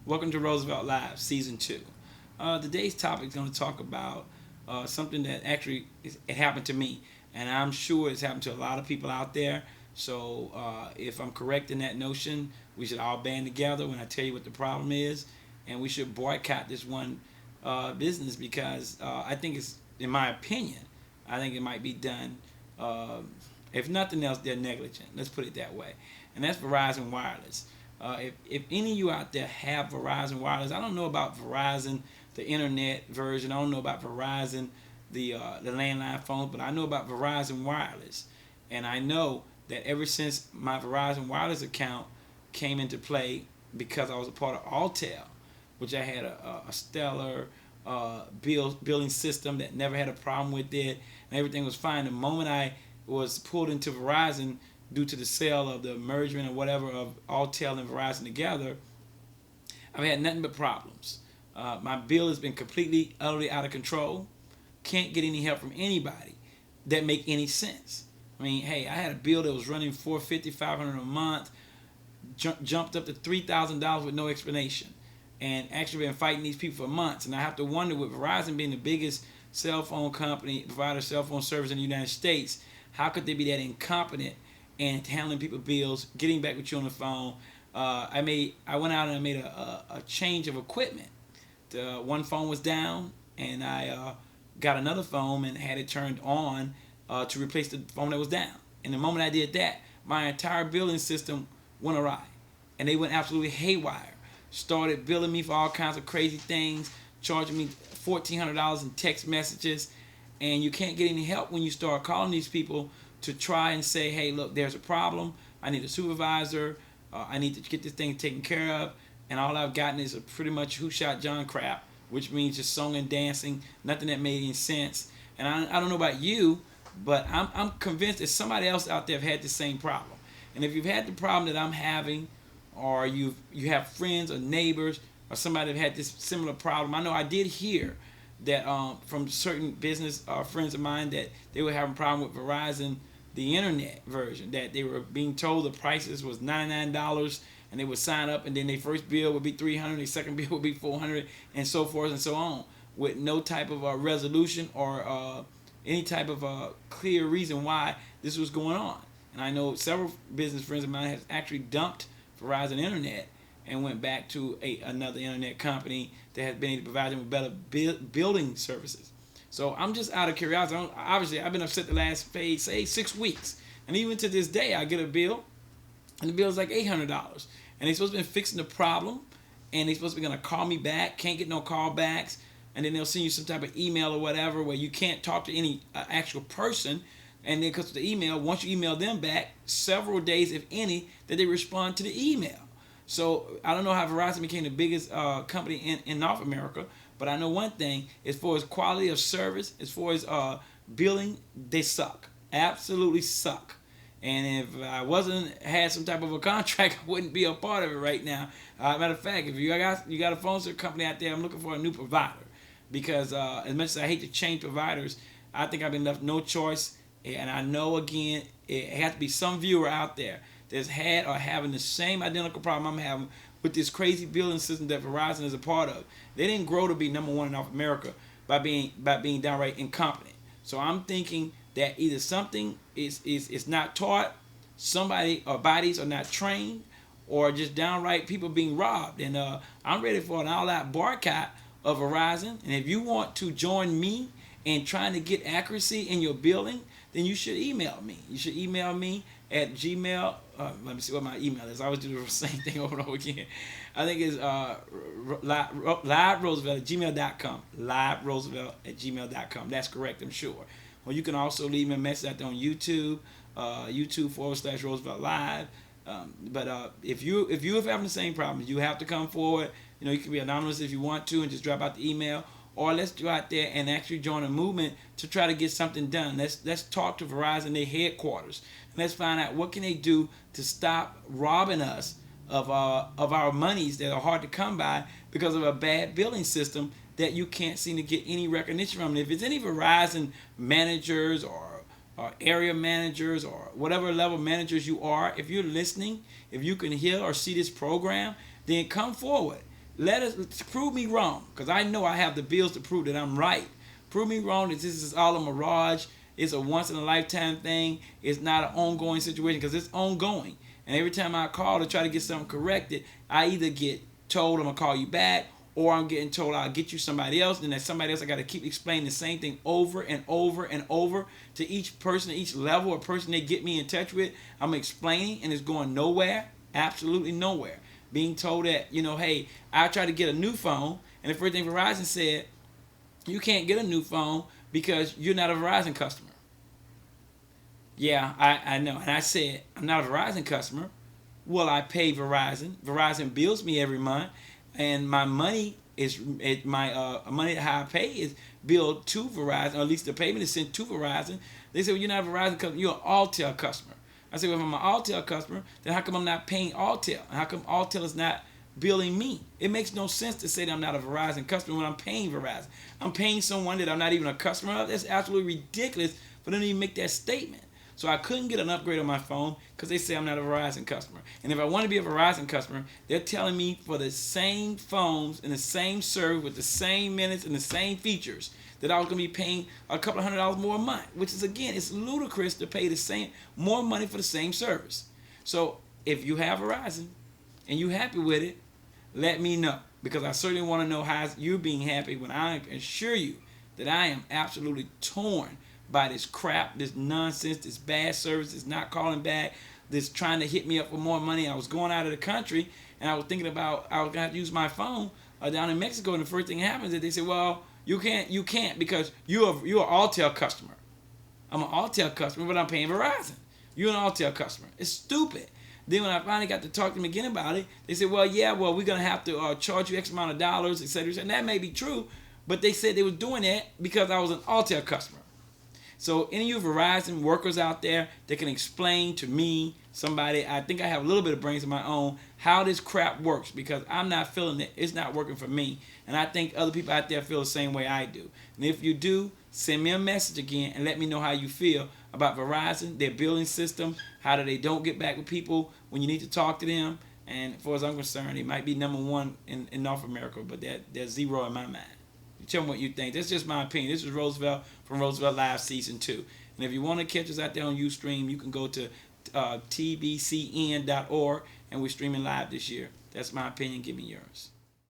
Welcome to Roosevelt Live, Season 2. Today's topic is going to talk about something that actually it happened to me, and I'm sure it's happened to a lot of people out there. So if I'm correct in that notion, we should all band together when I tell you what the problem is, and we should boycott this one business because I think it's, in my opinion, I think it might be done. If nothing else, they're negligent. Let's put it that way. And that's Verizon Wireless. If any of you out there have Verizon Wireless, I don't know about Verizon, the internet version. I don't know about Verizon, the landline phone, but I know about Verizon Wireless. And I know that ever since my Verizon Wireless account came into play, because I was a part of Alltel, which I had a stellar billing system that never had a problem with it, and everything was fine. The moment I was pulled into Verizon due to the sale of the merging or whatever of Alltel and Verizon together, I've had nothing but problems. My bill has been completely, utterly out of control. Can't get any help from anybody that make any sense. I mean, hey, I had a bill that was running $450, $500 a month, jumped up to $3,000 with no explanation, and actually been fighting these people for months. And I have to wonder, with Verizon being the biggest cell phone company, provider of cell phone service in the United States, how could they be that incompetent and handling people's bills, getting back with you on the phone? I went out and I made a change of equipment. One phone was down, and I got another phone and had it turned on to replace the phone that was down. And the moment I did that, my entire billing system went awry, and they went absolutely haywire. Started billing me for all kinds of crazy things, charging me $1,400 in text messages, and you can't get any help when you start calling these people to try and say, hey, look, there's a problem. I need a supervisor. I need to get this thing taken care of. And all I've gotten is a pretty much who shot John crap, which means just song and dancing, nothing that made any sense. And I don't know about you, but I'm convinced that somebody else out there have had the same problem. And if you've had the problem that I'm having, or you have friends or neighbors or somebody that had this similar problem, I know I did hear that from certain business friends of mine that they were having a problem with Verizon, the internet version, that they were being told the prices was $99 and they would sign up, and then their first bill would be $300, their second bill would be $400, and so forth and so on, with no type of resolution or any type of clear reason why this was going on. And I know several business friends of mine have actually dumped Verizon Internet and went back to another internet company that has been able to provide them with better building services. So I'm just out of curiosity. Obviously, I've been upset the last, say, 6 weeks. And even to this day, I get a bill, and the bill is like $800. And they're supposed to be fixing the problem, and they're supposed to be going to call me back, can't get no call backs, and then they'll send you some type of email or whatever where you can't talk to any actual person. And then because of the email, once you email them back, several days, if any, that they respond to the email. So I don't know how Verizon became the biggest company in North America, but I know one thing: as far as quality of service, as far as billing, they suck. Absolutely suck. And if I had some type of a contract, I wouldn't be a part of it right now. Matter of fact, if you got a phone service company out there, I'm looking for a new provider, because as much as I hate to change providers, I think I've been left no choice. And I know, again, it has to be some viewer out there that's had or having the same identical problem I'm having with this crazy billing system that Verizon is a part of. They didn't grow to be number one in North America by being downright incompetent. So I'm thinking that either something is not taught, somebody or bodies are not trained, or just downright people being robbed. And I'm ready for an all-out boycott of Verizon. And if you want to join me in trying to get accuracy in your billing, then you should email me. You should email me at Gmail. Let me see what my email is. I always do the same thing over and over again. I think it's live.roosevelt at gmail.com. live.roosevelt@gmail.com. That's correct, I'm sure. Or you can also leave me a message out there on YouTube, YouTube/Roosevelt Live. But if you're having the same problem, you have to come forward. You can be anonymous if you want to and just drop out the email. Or let's go out there and actually join a movement to try to get something done. Let's talk to Verizon, their headquarters, and let's find out what can they do to stop robbing us of our monies that are hard to come by because of a bad billing system that you can't seem to get any recognition from. And if it's any Verizon managers or area managers or whatever level managers you are, if you're listening, if you can hear or see this program, then come forward. Prove me wrong, because I know I have the bills to prove that I'm right. Prove me wrong that this is all a mirage. It's a once in a lifetime thing. It's not an ongoing situation, because it's ongoing. And every time I call to try to get something corrected, I either get told I'm gonna call you back, or I'm getting told I'll get you somebody else. And that somebody else, I got to keep explaining the same thing over and over and over to each person, each level or person they get me in touch with. I'm explaining, and it's going nowhere, absolutely nowhere. Being told that, hey, I tried to get a new phone, and the first thing Verizon said, you can't get a new phone because you're not a Verizon customer. Yeah, I know. And I said, I'm not a Verizon customer. Well, I pay Verizon. Verizon bills me every month, and my money is money that I pay is billed to Verizon, or at least the payment is sent to Verizon. They said, well, you're not a Verizon customer, you're an Alltel customer. I said, well, if I'm an Alltel customer, then how come I'm not paying Alltel? And how come Alltel is not billing me? It makes no sense to say that I'm not a Verizon customer when I'm paying Verizon. I'm paying someone that I'm not even a customer of. That's absolutely ridiculous for them to even make that statement. So I couldn't get an upgrade on my phone because they say I'm not a Verizon customer. And if I want to be a Verizon customer, they're telling me for the same phones and the same service with the same minutes and the same features that I was going to be paying a couple of $100 more a month, which is, again, it's ludicrous to pay the same more money for the same service. So if you have Verizon and you're happy with it, let me know, because I certainly want to know how you're being happy when I assure you that I am absolutely torn by this crap, this nonsense, this bad service, this not calling back, this trying to hit me up for more money. I was going out of the country, and I was thinking about I was going to have to use my phone down in Mexico, and the first thing happens is they say, well, you can't because you're an Alltel customer. I'm an Alltel customer, but I'm paying Verizon. You're an Alltel customer. It's stupid. Then when I finally got to talk to them again about it, they said, well, we're going to have to charge you X amount of dollars, et cetera. And that may be true, but they said they were doing that because I was an Alltel customer. So any of you Verizon workers out there that can explain to me, somebody, I think I have a little bit of brains of my own, how this crap works, because I'm not feeling it. It's not working for me. And I think other people out there feel the same way I do. And if you do, send me a message again and let me know how you feel about Verizon, their billing system, how do they don't get back with people when you need to talk to them. And as far as I'm concerned, it might be number one in North America, but they're zero in my mind. Tell me what you think. That's just my opinion. This is Roosevelt from Roosevelt Live Season 2. And if you want to catch us out there on Ustream, you can go to tbcn.org, and we're streaming live this year. That's my opinion. Give me yours.